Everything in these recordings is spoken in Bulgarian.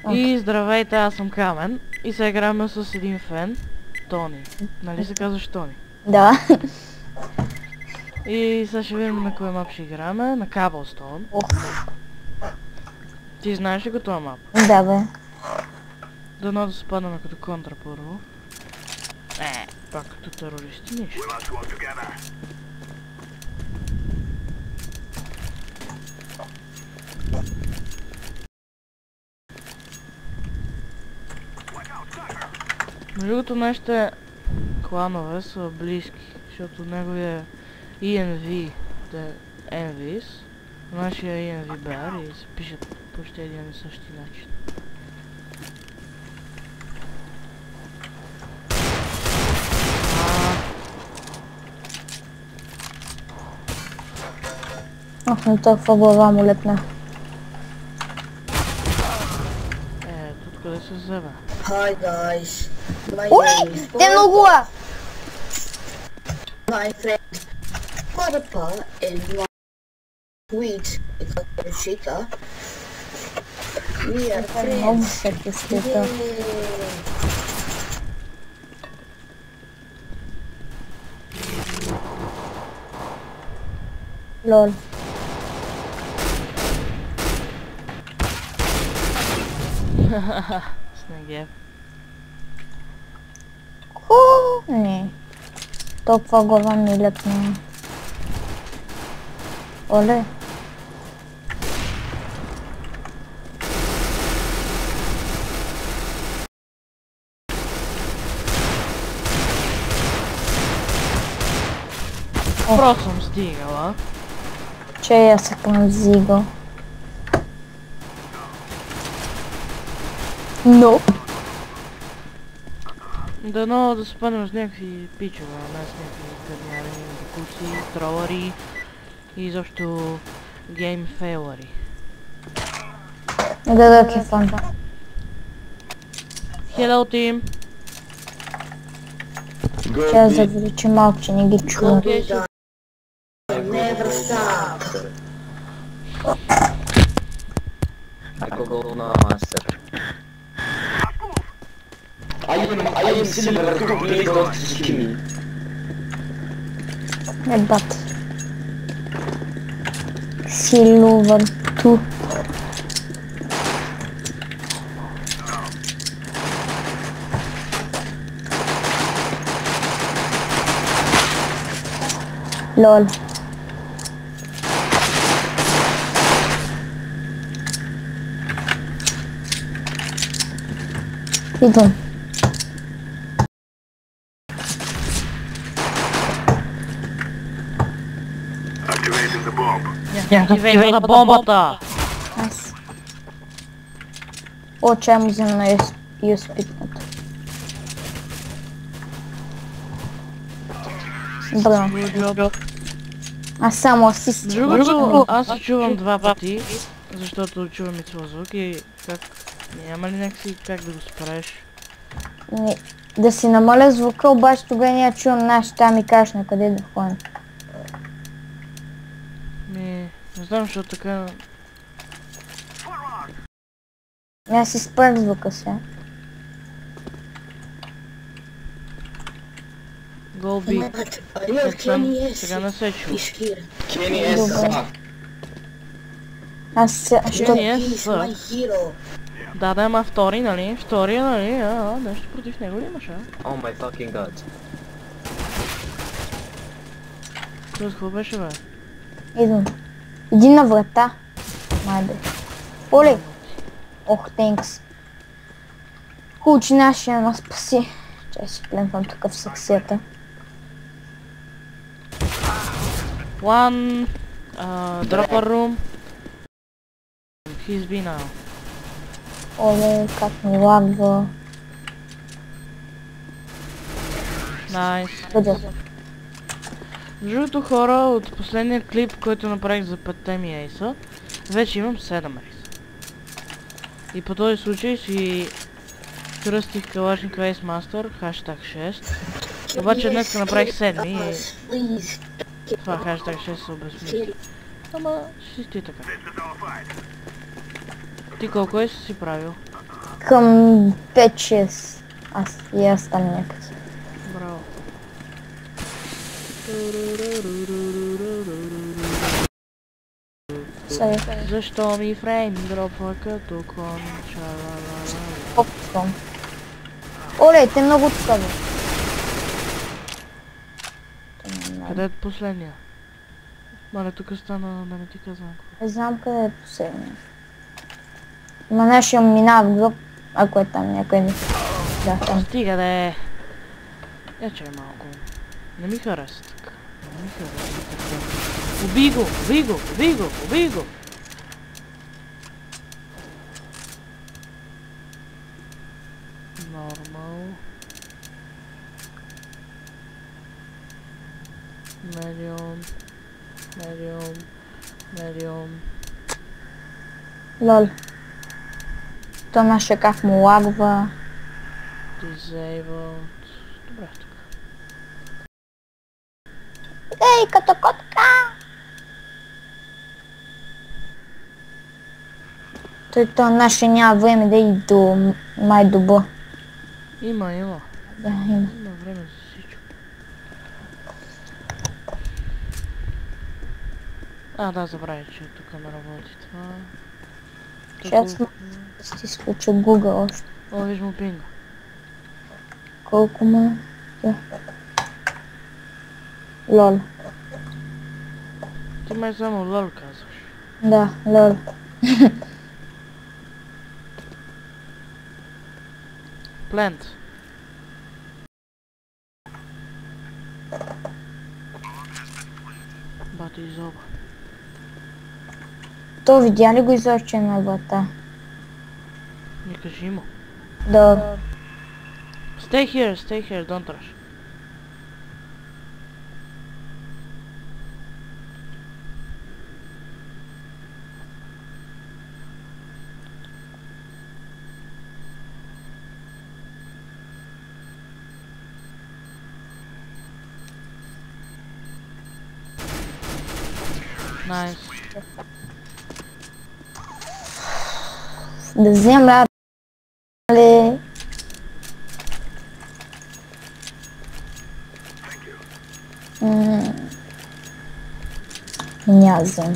И здравейте, аз съм Камен. И сега играме с един фен, Тони. Нали се казваш Тони? Да. И сега ще видим на кой мап ще играме. На Cobblestone. Ти знаеш ли го това мап? Да, бе. Дано да се падаме като контра първо. Пак като терористи нищо. Между другото, нашите кланове са близки, защото неговия ENV, Envis, нашия ENV BR и се пишат почти един и същи начин. Ах, не толкова глава му лепна. Тут къде се вземе? Hi guys, my Ой, name is те много! My friend Papa and my sweet Shita. We are Много friends. всеки света. Лол. Снегев. Не. Толкова глава ми лепна. Оле. Просто съм стигала. Че я се към зиго. Но. Дано да се паднем с някакви пичове, а не с някакви кърняри, бакуци, тролари и изобщо гейм фейлари. Да, кефан. Hello team! Че я завеличи малко, че не ги чувам. Never stop. I go now, master. I am silver 2, please don't kill me. Ебат. Silver 2. Лол. Идвам. Активейта на бомбата! Аз. О, чай му взема на юспитната. Браво. Аз само асист. Другото, аз се чувам два пъти, защото чувам и твой звук и как... Няма ли някакси как да го справиш? Да си намаля звука, обаче тогава няма чувам нашата ми кажеш на къде да ходим. Не знам, защото така... Аз си спрях звука сега. Голби. Сега не се чу. Kenny S. Аз сега... Да, ама втори, нали? Втория, нали? Нещо против него ли имаш, а? Oh my fucking god. Това какво беше, бе? Идвам. Иди на врата. Майде. Оле. Ох, тенкс. Хубаво, че нашия ме спаси. Чай си плентвам тук в секцията. One dropper room. He's been now. Оле, как ми лагва. Найс. Бъде. Другото хора, от последния клип, който направих за 5-те ми ейса, вече имам 7 ейса. И по този случай си кръстих Калашникова Ace Master, хаштаг 6. Обаче днес направих 7 и това хаштаг 6 се обезмисли. Ама ще си ти така. Ти колко е си правил? към 5-6. Аз там някъде. Браво. Sorry. Защо ми фрейм дропва като кон? Чалалала. Попком. Оле, те много тука, бе. Къде е последния? Мале, тук стана да не ти казвам. Не знам къде е последния. Ма нашия минава в гръб, ако е там някой не. Да, там. Стига да е. Я че е малко. Не ми хареса така. Не ми хареса така. Убий го! Убий го! Убий го! Убий го! Нормал. Медиум. Лол. То нашия как му лагва. Disabled. Добре, така. Ей, като котка! То нашия няма време да и до май до Б. Има. Да, има. Има време за всичко. Да, забравя, че тук не работи това. Ще аз ще изключа Google още. О, виж му пинга. Колко му е? Лол. Ти май само лол казваш. Да, лол. Плент. Бати изоба. То видя ли го изобщо на врата? Не кажи му. Да. Stay here, don't rush. Nice. Да взема ли? Няма да взема.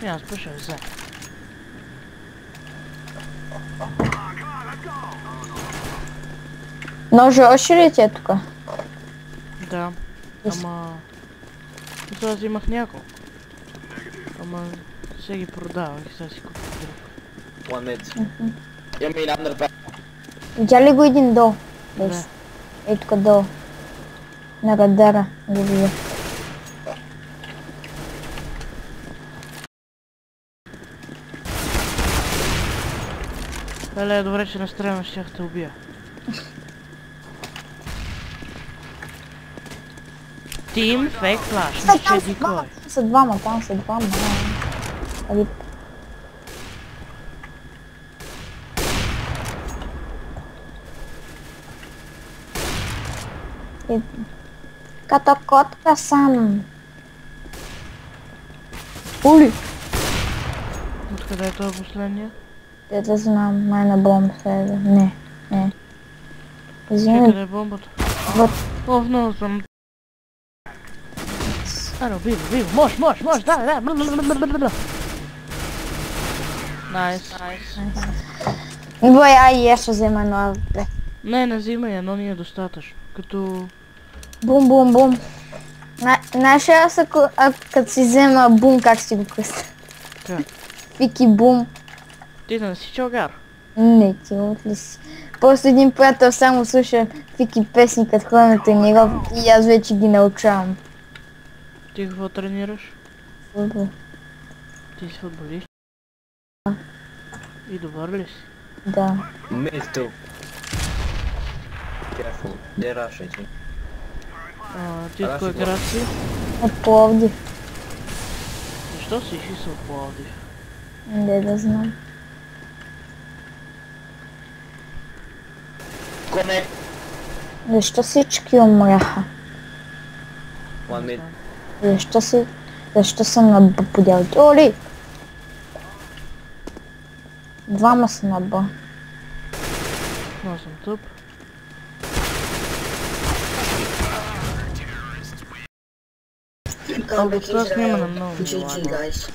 Аз пък ще взема. Ножа още ли ти е тука? Да. Ама... Мисля, аз имах няколко. Ама... Сега ги продавах и сега си купих друг. One mid. Я мин under back. Видя ли го един долу? Да. Ей тука долу. На радара го видя. Леле, добре, че не стрелям, щях те убия. Team Fake Flash, не че дикой. Там са двама. Али. Като котка съм. Ули! Откъде е това последния? Те да знам, май на бомба следва. Не. Извини. Къде е бомбата? Вот. О, много съм. Аре, убий го, може, да. Найс. Бой, ай, аз ще взема едно. Не взимай, едно ни е достатъчно. Като... Бум. Знаеш ли аз като си взема бум, как си го кръста? Как? Фики бум. Ти да не си чалгар. Не, ти отли си. Просто един приятел само слуша фики песни като хора на тренировки и аз вече ги научавам. Ти какво тренираш? Футбол. Ти си футболист? И добър ли си? Да. Mid too. Careful. They're rushing. Ти от кой град си? От Пловдив. Защо си си от Пловдив? Не да знам. Connect. Защо всички умряха? One mid. Защо съм на поделки? Оли! Двама са на Б. Но съм тук. Come back това снимане Israel. много GG, лагва. guys.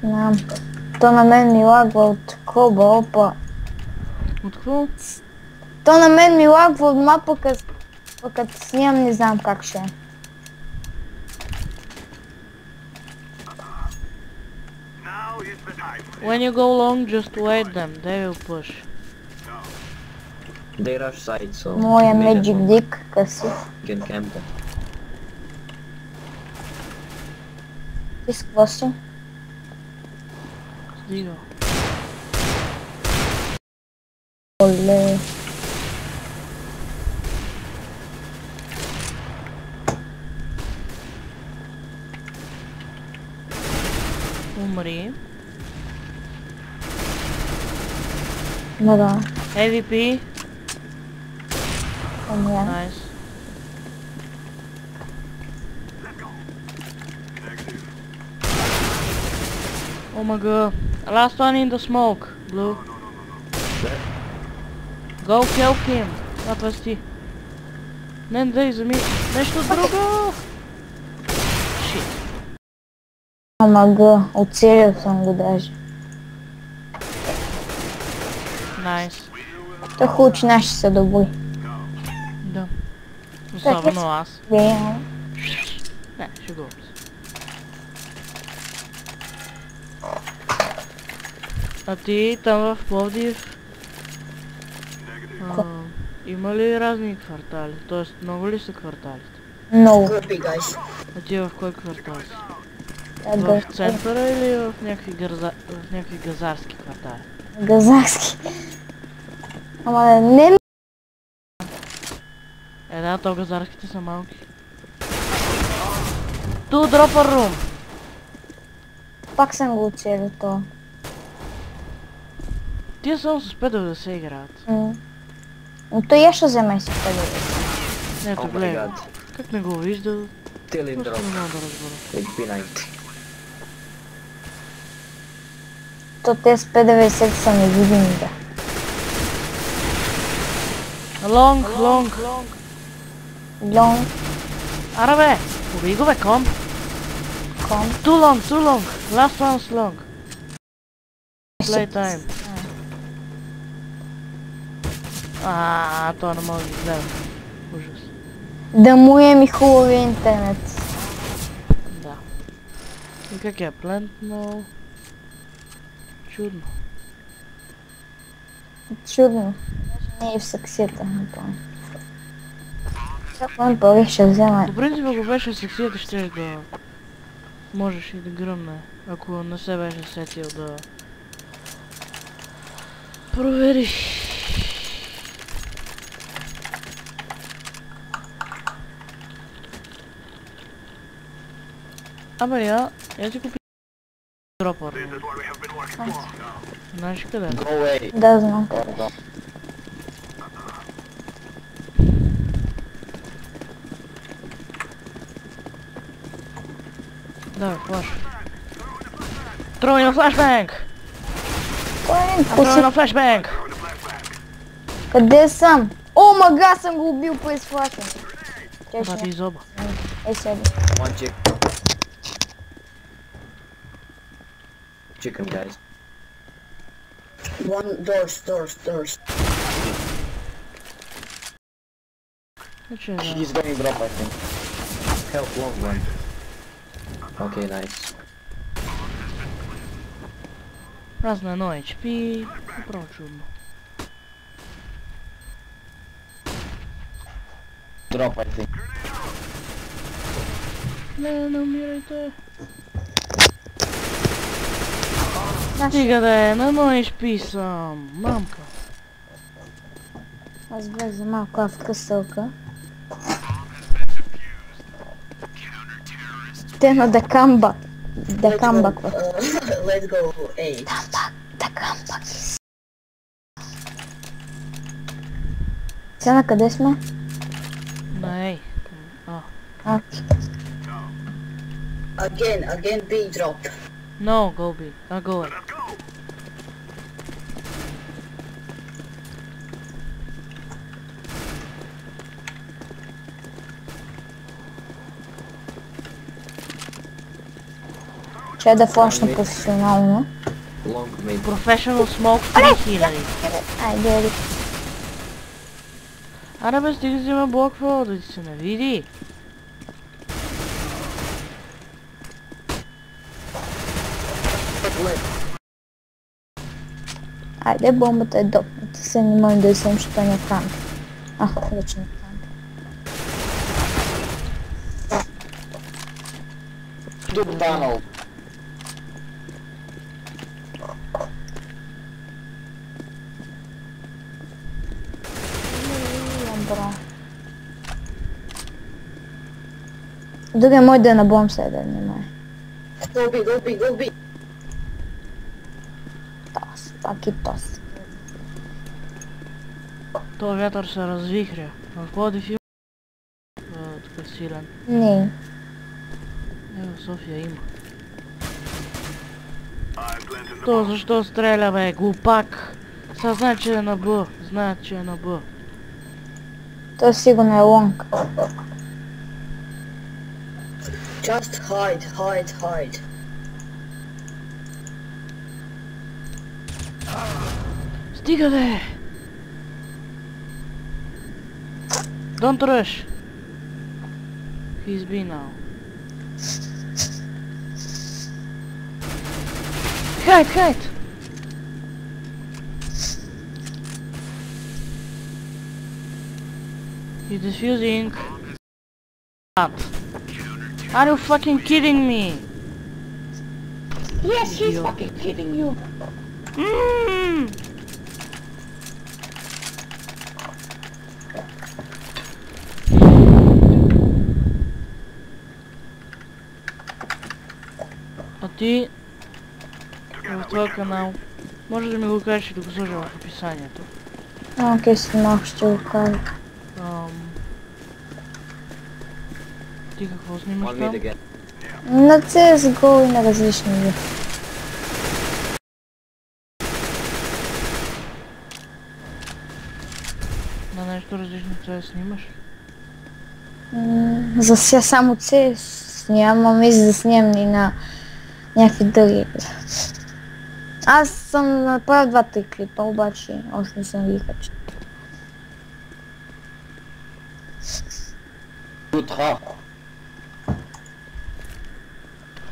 Знам. То на мен ми лагва от коба, опа. От какво? То на мен ми лагва от мапа, като снимам не знам как ще е. When you go long, just wait them. They will push. They rush side, so... Моя mid and Magic long Dick къси. can camp them. Ти с какво си? Стига. Оле. Умри. Да. AVP. Умря. Nice. Oh my god. Last one in the smoke. Blue. Go kill him. Напасти. Не дай вземи нещо друго. Shit. Омага, оцелил съм го даже. Nice. Той хубаво, че наши са добри. Да. Особено аз. Реално. Не, шегувам се. А ти там в Пловдив има ли разни квартали? Тоест много ли са кварталите? Много. Copy, guys. А ти в кой квартал си? Да, В центъра или в някакви газарски квартали? газарски. Ама не Да, то газарските са малки. Ту дропър рум! пак съм го оцелил то. Тия само с 590 играят. Но той я ще вземе си пъде. Ето Oh my гледай. god. Как не го вижда? Till in Просто drop. не мога да разбера. HP90. То те с 590 са невидими, да. Лонг, лонг! Long, Ара бе! Убий го бе, ком! com. Too long! Last one's long! Playtime. Това не мога да ги гледам. Ужас. Да му е ми хубави интернет. Да. И как е плентнал? Чудно. Чудно. Не е в саксията, не помня. Каквам пари ще взема. По принцип, ако беше сексията, щеш да... Можеш и да гръмне. Ако не се беше сетил да... провериш. Абе я ти купи дропър. Знаеш къде? Go away. Да, знам къде. Давай, флаш. Трой на флашбанк! Кой Трой е? на флашбанк! Къде съм? О, мага, съм го убил през флаша. Това ти изоба. Седи. One chick. Chicken, guys. One doors. Значи, He's going drop, I think. Help, long one. Okay, nice. празно едно HP. Направо чудно. Drop, I think. Не умирайте. Стига да е, на едно HP съм. Мамка. Аз бях за малко авкъсълка. Те на Дакамба. Дакамбак. Let's go A. Дакамбак. Сега на къде сме? На ей. Again B drop. No, go B. Go A. Че да флашна професионално. Long mid. Professional Smoke 3000. Айде, айде. Аре бе, стига си ме блоква, да ти се не види. Айде, бомбата е допната. Се не можем да я съм, защото не там. Вече не там. Dude tunnel. Бро. Другия мой да е на бомб сега, внимай. Go B, go B, go B. Тос, пак и тос. То вятър се развихря. В Пловдив има такъв силен. Не. В София има. То защо стреля бе, глупак? Сега знае, че е на Б. Знае, че е на Б. То сигурно е лонг. Just hide, hide, hide. Стига де! Don't rush! He's B now. Hide, hide! He's defusing. Are you fucking kidding me? Yes, he's fucking kidding you. А ти в този канал може да ми го кажеш и да го сложа в описанието. Окей, след малко ще го кажа. Ти какво снимаш One там? mid again. На CSGO и на различни игри. На нещо различно това снимаш? За сега само CS снимам и за да снимам и на някакви други игри. Аз съм направил 2-3 клипа, обаче още не съм ги качил. Good ha.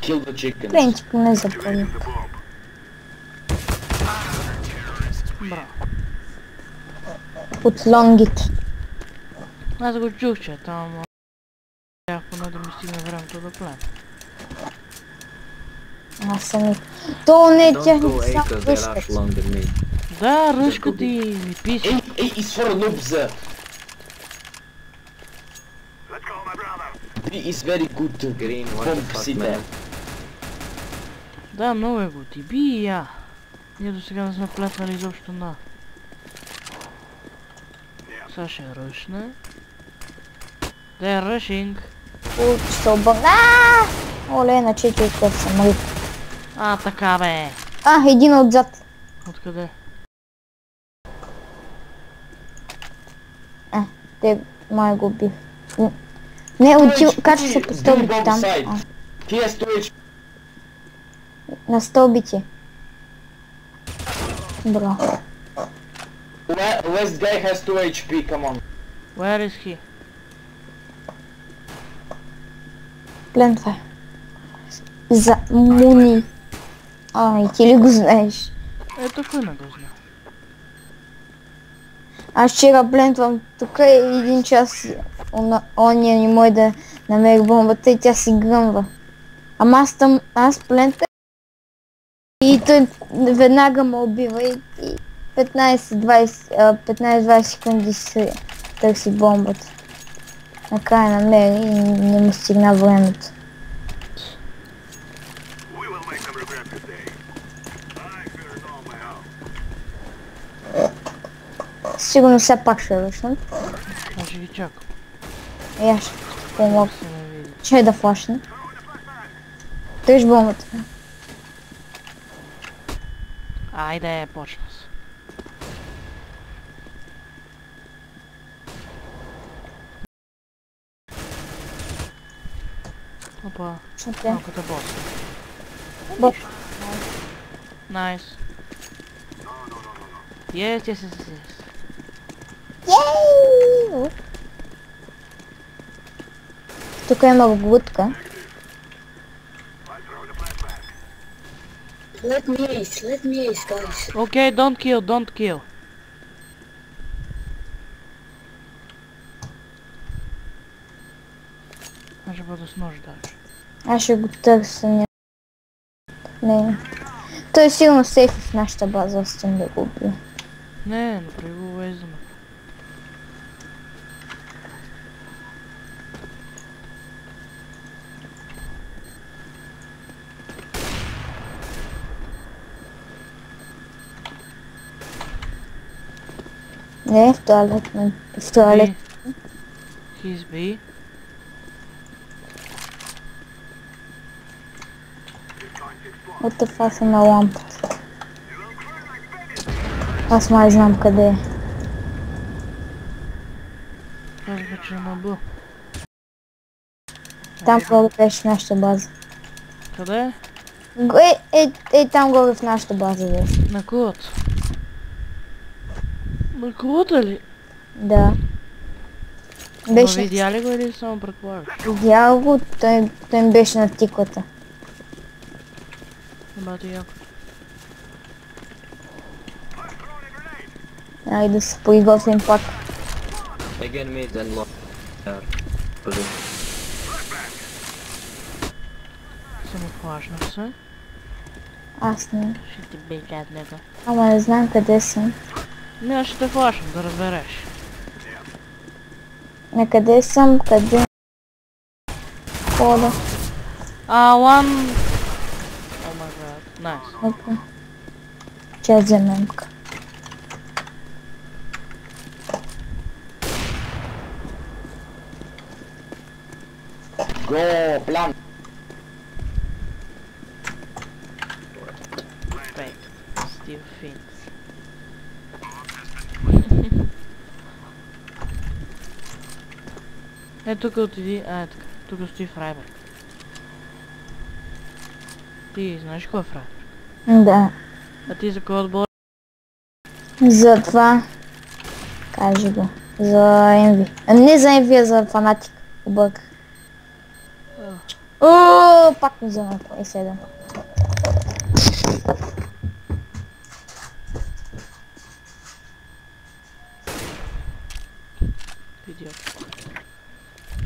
Kill the chickens. Принципно не запомня. Браво. От лонгите. Аз го чух, че там трябва поне да ми стигне времето да плем. Аз съм и... То не е Don't тяхните go A само cause they rush ръшкат. long than me. Да, ръшка ти ми пише. A is for noobs. B is very good to Green, what the bomb fuck, си man? there. Да, много е го ти. Би и я. Ние до сега не сме плетнали изобщо на. Сега ще ръшне. Да е ръшинг. Ще се обърна. Оле, на 4 къв съм рит. Така бе. Един отзад. Откъде? Те май го бих. Не, отил, качва се по стълбите Bomb там. side. He has 2 HP. На стълбите. Бро. West guy has 2 HP, come on. Where is he? Плентва. За муни. И ти ли го знаеш? Ето кой не го знае. Аз вчера плентвам тук един час. Ония не може да намери бомбата и тя си гръмва. Ама аз плента и той веднага ме убива и 15-20 секунди си търси бомбата. Накрая намери и не му стигна времето. Сигурно все пак ще ръчнат. Аз ще ги чакам. И аз ще помогна. Се не види. Че да флашне. Тъж бомбата. Айде, почна се. Опа, Шате. малката бос. But Nice. Yes, yes, yes, yes. Yay! Тук има глутка. Let me ace, guys. Okay, don't kill, don't kill. Аз ще бъда с нож даже. Аз ще го търся. Не. Той е силно сейф в нашата база, аз искам да го убия. Не, направи го уездаме. Не, в туалет. В туалет. He's B. What the fuck съм на лампа. Аз май знам къде е. Казаха, че е на Б. Там горе беше нашата база. Къде? Там горе в нашата база беше. На кулата. На кулата ли? Да. Но Беше. видя ли го или само предполагаш? Видял го, той ми беше на тиклата. Бати яко. Айде да се поиготвим пак. Again mid and long. Position. Самоплашна се. Аз не. Ще ти бей гаднето. Ама не знам къде съм. Не, аз ще те флашам, да разбереш. На къде съм, къде... Хода. One... Oh my god, nice. Окей. Че вземемка. Go plan. Fake. Steve Fins. Е, тук отиди, е така, тук стои Фрайберг. Ти знаеш кой е Фрайберг? Да. А ти за кой отбор? Затова... Кажи го. За Envy. Не за Envy, а за Фанатик. Обърках. Ооо, пак ми взема по E7. Идиот.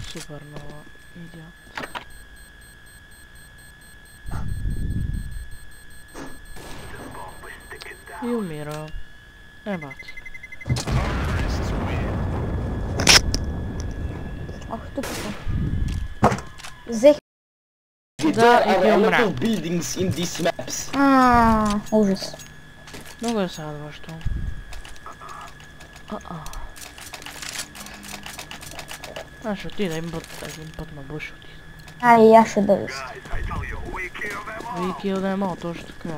Супер много идиот. И умира. Е, бати. Ах, тук съм. Взех... Да, There и are ти a lot умря. of buildings in these maps. Ужас. Много е садващо. Аз ще отида един път на буш ще отида. И аз ще да ви. We kill them all, точно така.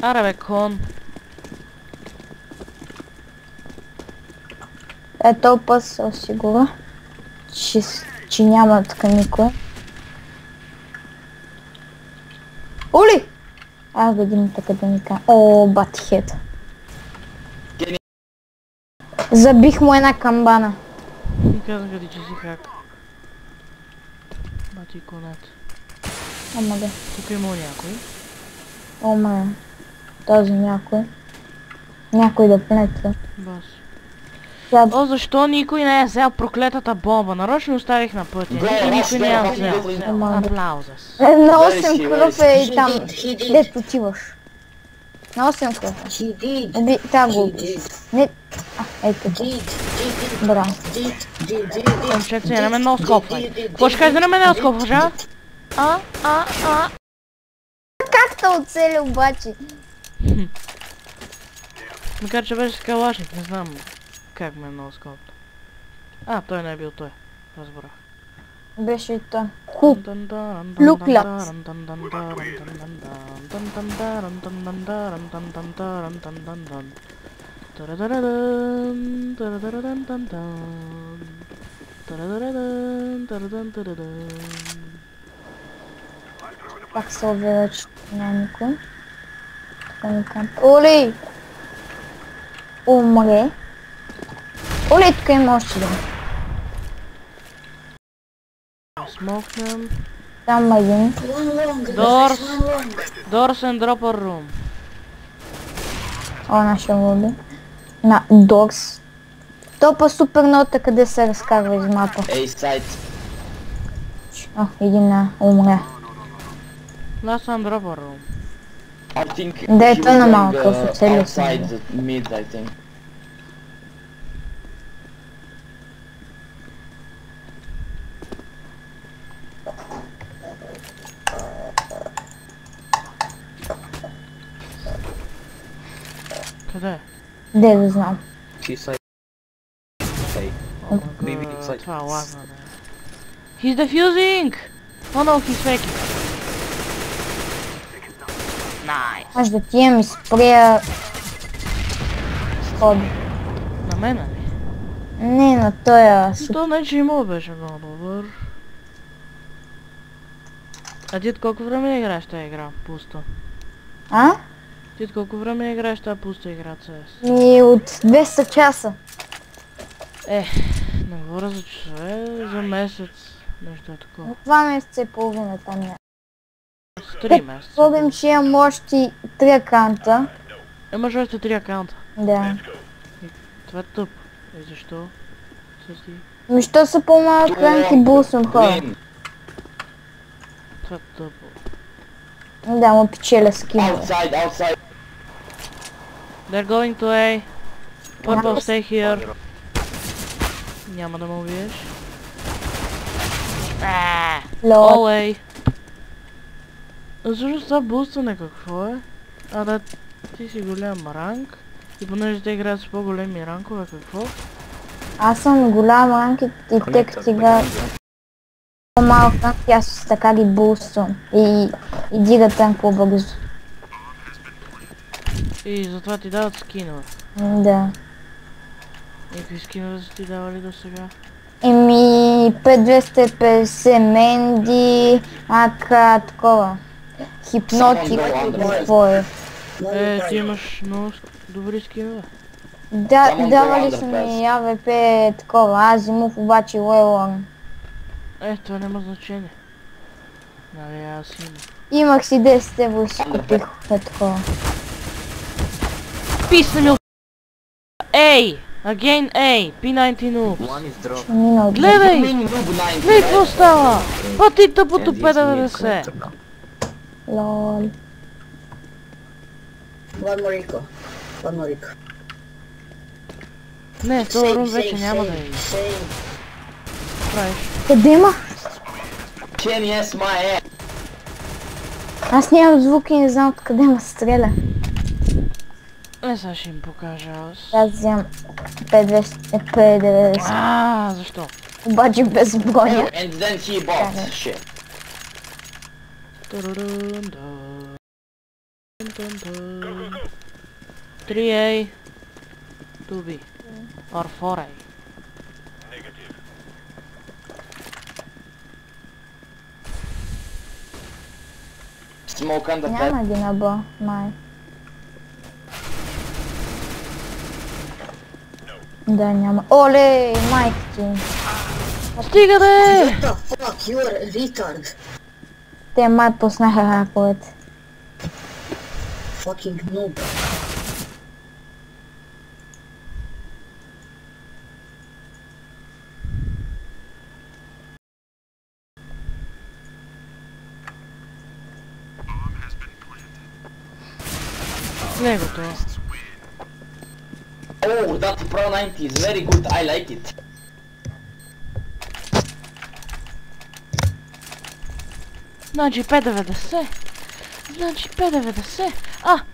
Аре бе, кон. Този път се осигуря, че няма тук никой. Оли! Годината къде ми кажа. О, батихет. Забих му една камбана. И казаха ти, че си хак. Бати конет. Ама да. Тук има някой. Ома, този някой. Някой да плетва. Бас. Тя... О, защо никой не е взел проклетата бомба? Нарочно оставих на пътя. И никой не я взел. Аплаузас. На 8 кръв е и там. He did. Дето отиваш. На 8 кръв. He did. Уби, тя го He убиш. did. Не... Ей така. Браво. Момчето, не ме носкопвай. Какво ще кажеш да не ме носкопваш, а? Как те оцели обаче? Макар че беше с калашник, не знам как ме носкопва. Той не е бил той. Разбрах. Беше и той. Хук. Люкляц. Пак се уверя, че няма никой. Олей! Умре. Олей, тук има още един. Смокнем. Там един. One long, Doors. one long. Doors and dropper room. О, нашия лоби. На Дорс. Топа супер нота, къде се разкарва из мапа. A side. О, един умре. Last and dropper room. I think Да, he ето на was малко, going, оцелил outside съм. the mid, I think. Къде? Де да знам. He's side. Okay. Oh my Maybe god, it's like това е this. лагна, бе. He's defusing! Oh no, he's faking. Nice. Аз да ти имам и спрея... Хоби. На мене ли? Не, на тоя супер. То не, че имало беше много добър. А ти от колко време играеш тази игра? Пусто. А? Ти от колко време играеш тази пуста игра CS? И от 200 часа. Не говоря за часове, за месец. Нещо е такова. 2 месеца и половина там не. С 3 месеца. Пробим, че имам още 3 акаунта. Имаш още 3 акаунта. Да. Това е тъп. И защо? Ми що са по-малък ранг и булсвам хора? Green. Това е тъпо. Да, му печеля скина. Outside, outside. They're going to A. Purple, stay here. Няма да ме убиеш. Лол. All A. Всъщност това бустане какво е? Да, ти си голям ранг. И понеже те играят с по-големи рангове, какво? Аз съм голям ранг и те като играят по-малък ранг и аз с така ги булствам. И дигат ранг по-бързо. И затова ти дават скинове. Да. И какви скинове са ти давали до сега? Еми 5250 Менди, Ака, такова. Хипнотик, какво е? Ти имаш много добри скинове. Да, Само давали Go са Underpass. ми АВП такова, Азимов обаче Лейлон. Това няма значение. Нали аз имам. Имах си 10 евро и си купих такова. Писна ми от... Ей! Again A! P90 noob! One is drop. Минал Гледай! Noob 90. Гледай какво става! О, ти тъпото And he's mid 50! collector now. Лол. One more eco. One more eco. Не, този рун вече няма да е. Same. Правиш. Къде има? Kenny S my ass. Аз нямам звук и не знам откъде ме стреля. Сега ще им покажа аз. Аз вземам P90. Защо? Обаче без броня. And then he bought Got it. shit. Турурун-дун. Дун-дун-дун. 3A. 2B. Or 4A. Smoke on the bed. Няма ги на Б, май. Да, няма. Оле, майка ти. Стига де! What the fuck? You are a retard. Те май пуснаха хаковете. Fucking noob. Легото. Oh, that Pro 90 is very good. I like it. Значи 5,90. Значи 5,90.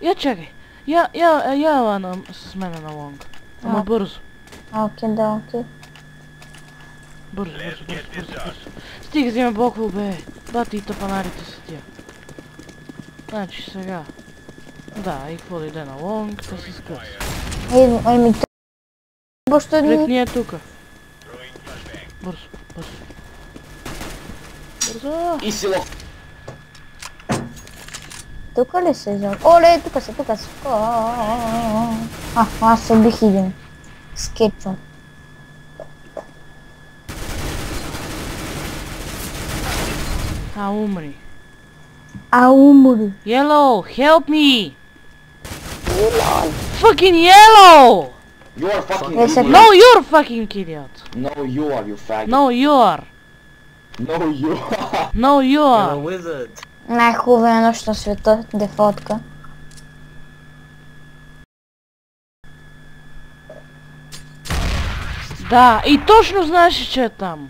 Я чакай. Я с мене на лонг. Ама А. бързо. Окей, да, окей. Бързо. Стига взиме блоково, бе. Бати и тъпанарите са тия. Значи сега. Да, и какво да иде на лонг, да се скъси. Еми, баща ни... Кликни е тука. Бързо. Easy lock. тук ли се взял? Оле, тук са. Аз убих един. Скетчо. Умри. Умри. Yellow, help me! Fucking yellow! You are fucking Yes, idiot. No, you're fucking idiot! No, you are, you faggot. No, you are! No, you are. No, you You're are! a wizard. Най-хубавия нощ на света, дефотка. Да, и точно знаеш, че е там.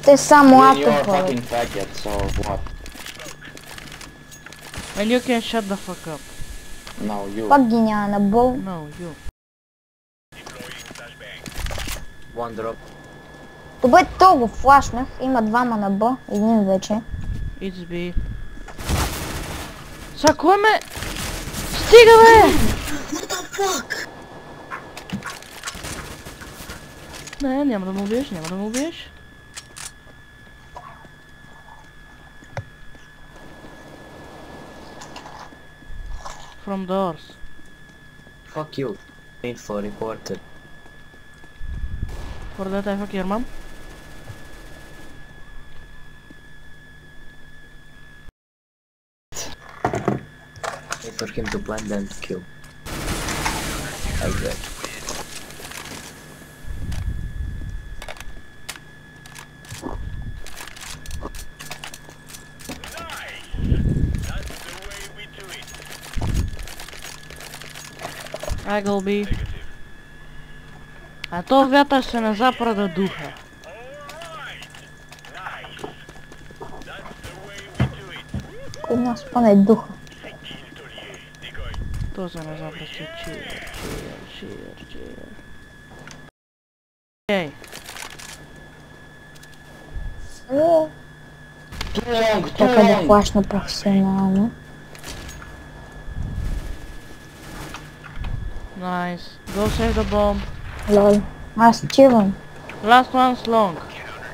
Те само I mean, you are автохора. fucking faggot, so what? And you can shut the fuck up. No, you. Пак ги няма на бол. No, you. One drop. Добре, то го флашнах. Има двама на Б, един вече. It's B. Са, кой ме... Стига, бе! What the fuck? Не, няма да ме убиеш, няма да ме убиеш. From doors. Fuck you. Need for reported. For that I fuck your mom. Wait for him to plant then kill. Like that. I go B. А то вятър се на запада духа. Кой нас пане духа. То се на запад се чир. Ей, Too long, too Така да long. флашна професионално. nice. Go save the bomb. Лол. Аз чивам. Last one's long.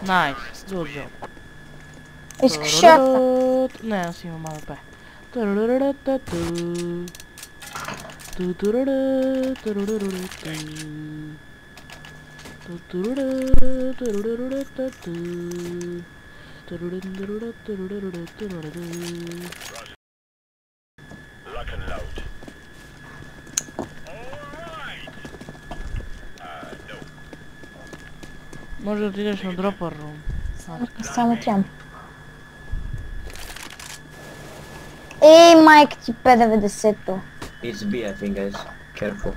Nice. Good job. Искаш шафта. Не, аз имам АВП. Може да отидеш на дропър рум. Само тям. Ей, майка ти П-90-то. It's B, I think, guys. Careful.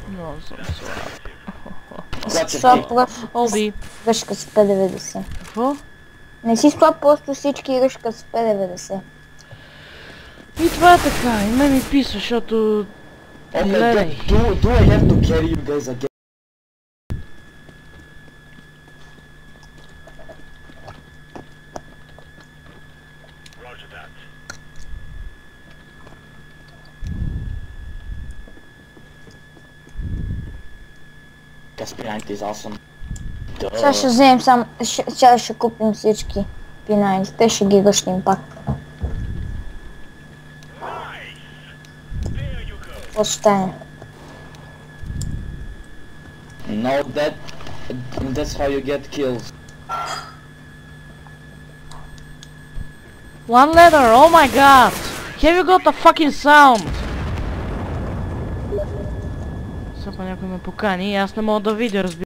Много съм слаб. That's a Слаб big- просто Оби. ръшка с П-90. Какво? Не си слаб, просто всички ръшка с П-90. И това е така. И ме ми писа, защото... Okay, Гледай. do I have to carry you guys again? P90 is awesome. Сега ще вземем сам... Сега ще купим всички P90. Те ще ги ръшнем пак. Какво ще стане? No, that's how you get kills. One letter, oh my god! Have you got a fucking sound? Сега някой ме покани и аз не мога да видя, разбира.